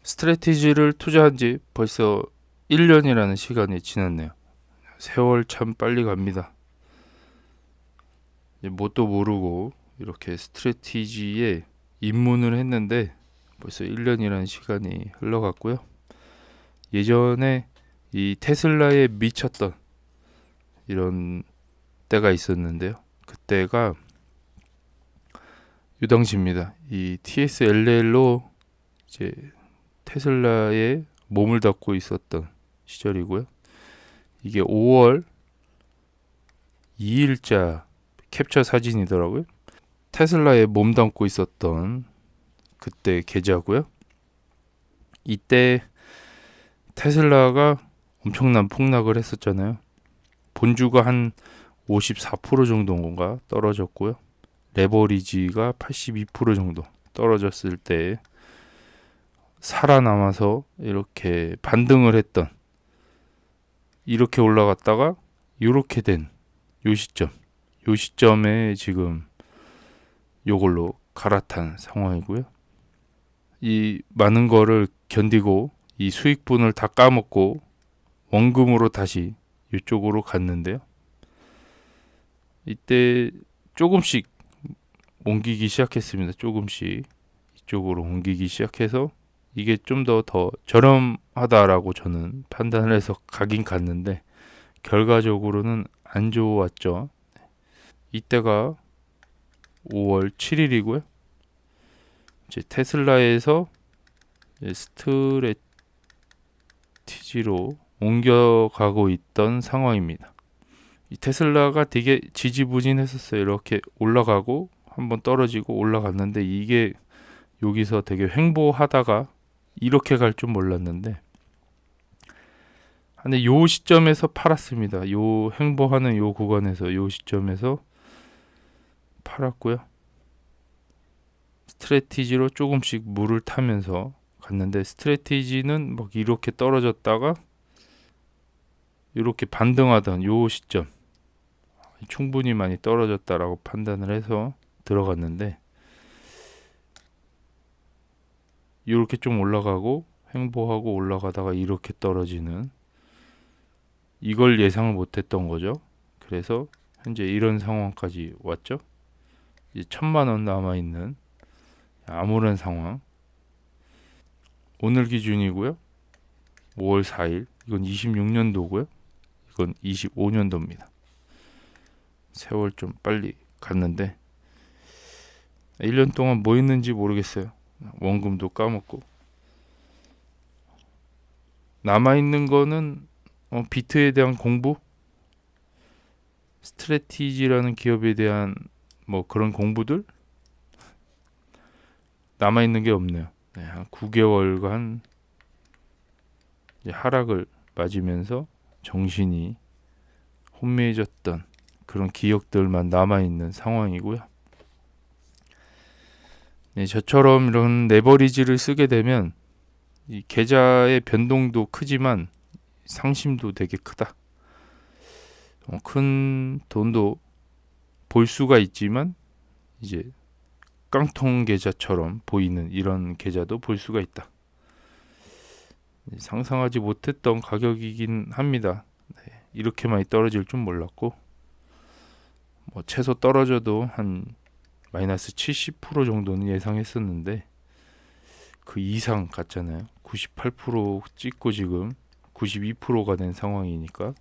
스트레티지를 투자한 지 벌써 1년이라는 시간이 지났네요. 세월 참 빨리 갑니다. 뭣도 모르고 이렇게 스트레티지에 입문을 했는데 벌써 1년이라는 시간이 흘러갔고요. 예전에 이 테슬라에 미쳤던 이런 때가 있었는데요. 그때가 요 당시입니다. 이 TSLL로 이제 테슬라에 몸을 담고 있었던 시절이고요. 이게 5월 2일자 캡처 사진이더라고요. 테슬라에 몸 담고 있었던 그때 계좌고요. 이때 테슬라가 엄청난 폭락을 했었잖아요. 본주가 한 54% 정도인가 떨어졌고요. 레버리지가 82% 정도 떨어졌을 때 살아남아서 이렇게 반등을 했던, 이렇게 올라갔다가 이렇게 된 요 시점, 요 시점에 지금 요걸로 갈아탄 상황이고요. 이 많은 거를 견디고 이 수익분을 다 까먹고 원금으로 다시 이쪽으로 갔는데요. 이때 조금씩 옮기기 시작했습니다. 조금씩 이쪽으로 옮기기 시작해서 이게 좀 더 저렴하다라고 저는 판단을 해서 가긴 갔는데 결과적으로는 안 좋았죠. 이때가 5월 7일이고요. 이제 테슬라에서 스트레티지로 옮겨가고 있던 상황입니다. 이 테슬라가 되게 지지부진했었어요. 이렇게 올라가고 한번 떨어지고 올라갔는데 이게 여기서 되게 횡보하다가 이렇게 갈 줄 몰랐는데, 근데 요 시점에서 팔았습니다. 요 횡보하는 요 구간에서 요 시점에서 팔았고요. 스트레티지로 조금씩 물을 타면서 갔는데 스트레티지는 막 이렇게 떨어졌다가 이렇게 반등하던 요 시점, 충분히 많이 떨어졌다라고 판단을 해서 들어갔는데 이렇게 좀 올라가고 횡보하고 올라가다가 이렇게 떨어지는, 이걸 예상을 못했던 거죠. 그래서 현재 이런 상황까지 왔죠. 이제 1,000만 원 남아있는 암울한 상황. 오늘 기준이고요. 5월 4일. 이건 26년도고요. 이건 25년도입니다. 세월 좀 빨리 갔는데 1년 동안 뭐 했는지 모르겠어요. 원금도 까먹고. 남아있는 거는 비트에 대한 공부, 스트레티지라는 기업에 대한 뭐 그런 공부들 남아있는 게 없네요. 네, 한 9개월간 하락을 맞으면서 정신이 혼미해졌던 그런 기억들만 남아있는 상황이고요. 네, 저처럼 이런 레버리지를 쓰게 되면 이 계좌의 변동도 크지만 상심도 되게 크다. 큰 돈도 볼 수가 있지만 이제 깡통 계좌처럼 보이는 이런 계좌도 볼 수가 있다. 상상하지 못했던 가격이긴 합니다. 네, 이렇게 많이 떨어질 줄 몰랐고, 뭐 최소 떨어져도 한 마이너스 70% 정도는 예상했었는데 그 이상 갔잖아요. 98% 찍고 지금 92%가 된 상황이니까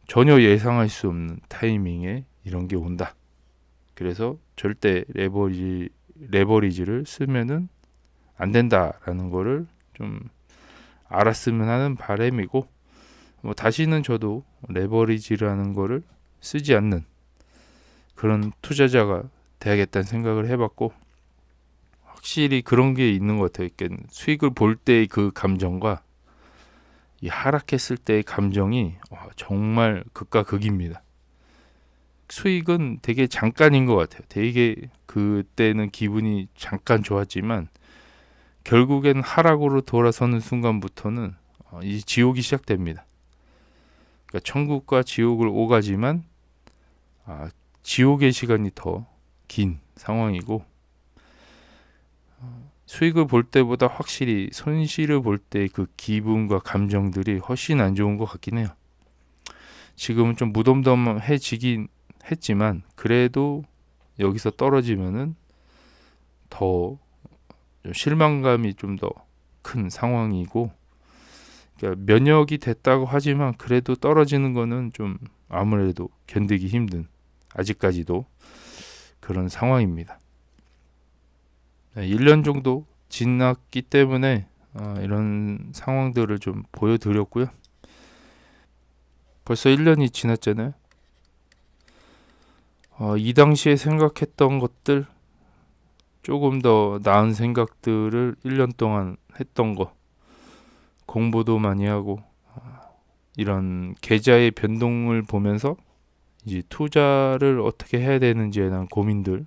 전혀 예상할 수 없는 타이밍에 이런 게 온다. 그래서 절대 레버리지를 쓰면은 안 된다라는 거를 좀 알았으면 하는 바람이고, 뭐 다시는 저도 레버리지라는 거를 쓰지 않는 그런 투자자가 돼야겠다는 생각을 해봤고, 확실히 그런 게 있는 것 같아요. 그러니까 수익을 볼 때의 그 감정과 이 하락했을 때의 감정이 정말 극과 극입니다. 수익은 되게 잠깐인 것 같아요. 되게 그때는 기분이 잠깐 좋았지만 결국엔 하락으로 돌아서는 순간부터는 이 지옥이 시작됩니다. 그러니까 천국과 지옥을 오가지만 지옥의 시간이 더 긴 상황이고, 수익을 볼 때보다 확실히 손실을 볼 때 그 기분과 감정들이 훨씬 안 좋은 것 같긴 해요. 지금은 좀 무덤덤해지긴 했지만 그래도 여기서 떨어지면은 더 실망감이 좀 더 큰 상황이고, 그러니까 면역이 됐다고 하지만 그래도 떨어지는 거는 좀 아무래도 견디기 힘든, 아직까지도 그런 상황입니다. 1년 정도 지났기 때문에 이런 상황들을 좀 보여드렸고요. 벌써 1년이 지났잖아요. 이 당시에 생각했던 것들, 조금 더 나은 생각들을 1년 동안 했던 거, 공부도 많이 하고 이런 계좌의 변동을 보면서 이제 투자를 어떻게 해야 되는지에 대한 고민들,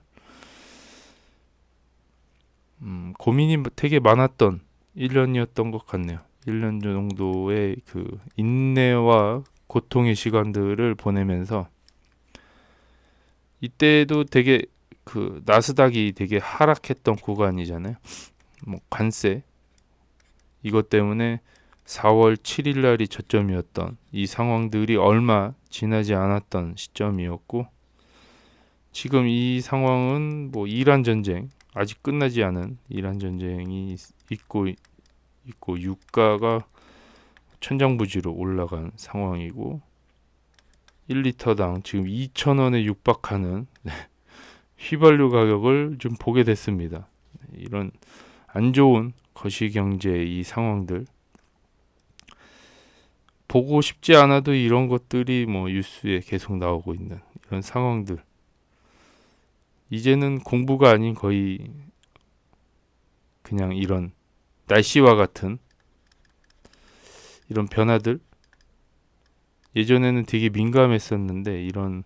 고민이 되게 많았던 1년이었던 것 같네요. 1년 정도의 그 인내와 고통의 시간들을 보내면서, 이때도 되게 그 나스닥이 되게 하락했던 구간이잖아요. 뭐 관세 이것 때문에 4월 7일 날이 저점이었던 이 상황들이 얼마 지나지 않았던 시점이었고, 지금 이 상황은 뭐 이란 전쟁, 아직 끝나지 않은 이란 전쟁이 있고 유가가 천정부지로 올라간 상황이고, 1리터당 지금 2,000원에 육박하는 휘발유 가격을 좀 보게 됐습니다. 이런 안 좋은 거시경제의 이 상황들, 보고 싶지 않아도 이런 것들이 뭐 뉴스에 계속 나오고 있는 이런 상황들, 이제는 공부가 아닌 거의 그냥 이런 날씨와 같은 이런 변화들, 예전에는 되게 민감했었는데 이런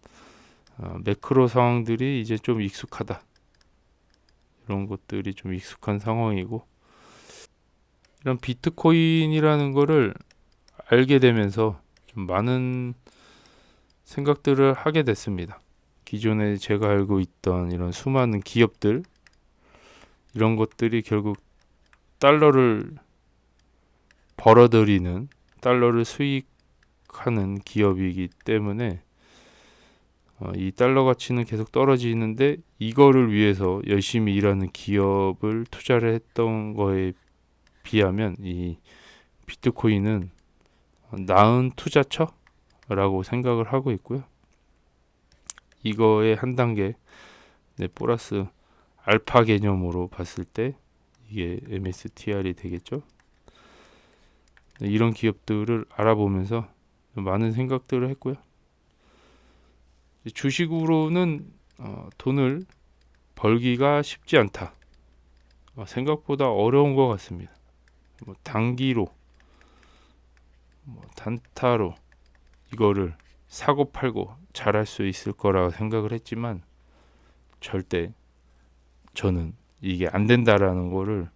매크로 상황들이 이제 좀 익숙하다, 이런 것들이 좀 익숙한 상황이고, 이런 비트코인이라는 거를 알게 되면서 좀 많은 생각들을 하게 됐습니다. 기존에 제가 알고 있던 이런 수많은 기업들, 이런 것들이 결국 달러를 벌어들이는, 달러를 수익하는 기업이기 때문에 이 달러 가치는 계속 떨어지는데, 이거를 위해서 열심히 일하는 기업을 투자를 했던 거에 비하면 이 비트코인은 나은 투자처라고 생각을 하고 있고요. 이거의 한 단계, 플러스 알파 개념으로 봤을 때 이게 MSTR이 되겠죠. 이런 기업들을 알아보면서 많은 생각들을 했고요. 주식으로는 돈을 벌기가 쉽지 않다. 생각보다 어려운 것 같습니다. 뭐 단기로, 뭐 단타로 이거를 사고 팔고 잘할 수 있을 거라고 생각을 했지만, 절대 저는 이게 안 된다라는 거를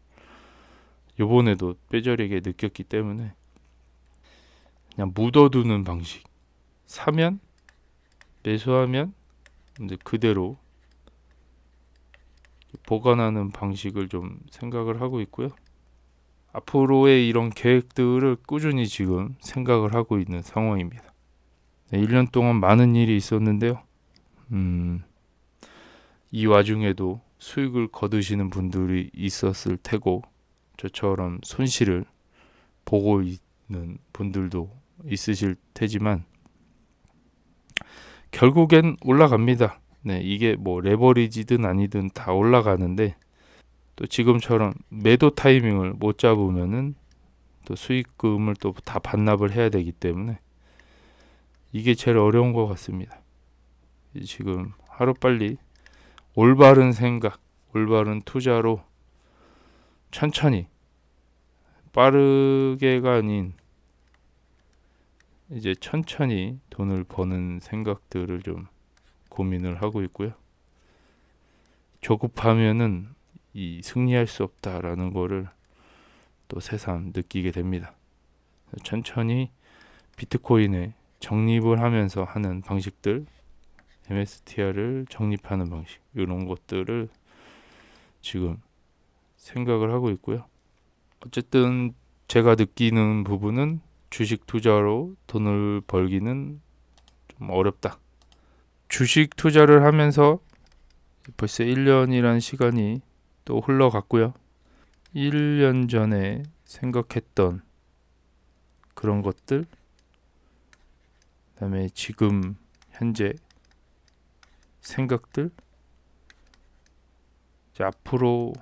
요번에도 뼈저리게 느꼈기 때문에 그냥 묻어두는 방식, 사면 매수하면 이제 그대로 보관하는 방식을 좀 생각을 하고 있고요. 앞으로의 이런 계획들을 꾸준히 지금 생각을 하고 있는 상황입니다. 1년 동안 많은 일이 있었는데요. 이 와중에도 수익을 거두시는 분들이 있었을 테고, 저처럼 손실을 보고 있는 분들도 있으실 테지만 결국엔 올라갑니다. 네, 이게 뭐 레버리지든 아니든 다 올라가는데, 또 지금처럼 매도 타이밍을 못 잡으면은 또 수익금을 또 다 반납을 해야 되기 때문에 이게 제일 어려운 것 같습니다. 지금 하루빨리 올바른 생각, 올바른 투자로 천천히, 빠르게가 아닌 이제 천천히 돈을 버는 생각들을 좀 고민을 하고 있고요. 조급하면은 이 승리할 수 없다라는 거를 또 새삼 느끼게 됩니다. 천천히 비트코인에 적립을 하면서 하는 방식들, MSTR을 적립하는 방식, 이런 것들을 지금 생각을 하고 있고요. 어쨌든 제가 느끼는 부분은 주식 투자로 돈을 벌기는 좀 어렵다. 주식 투자를 하면서 벌써 1년이란 시간이 또 흘러갔고요. 1년 전에 생각했던 그런 것들, 그다음에 지금 현재 생각들, 이제 앞으로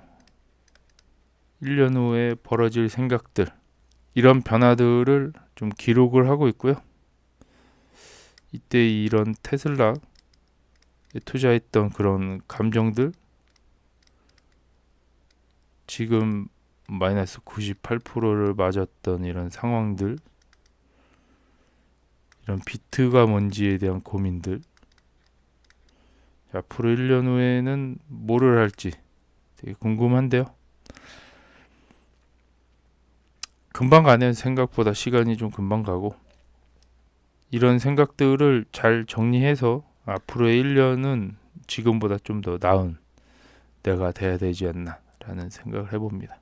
1년 후에 벌어질 생각들, 이런 변화들을 좀 기록을 하고 있고요. 이때 이런 테슬라에 투자했던 그런 감정들, 지금 마이너스 98%를 맞았던 이런 상황들, 이런 비트가 뭔지에 대한 고민들, 앞으로 1년 후에는 뭐를 할지 되게 궁금한데요. 금방 가네요. 생각보다 시간이 좀 금방 가고, 이런 생각들을 잘 정리해서 앞으로의 1년은 지금보다 좀 더 나은 내가 돼야 되지 않나 라는 생각을 해봅니다.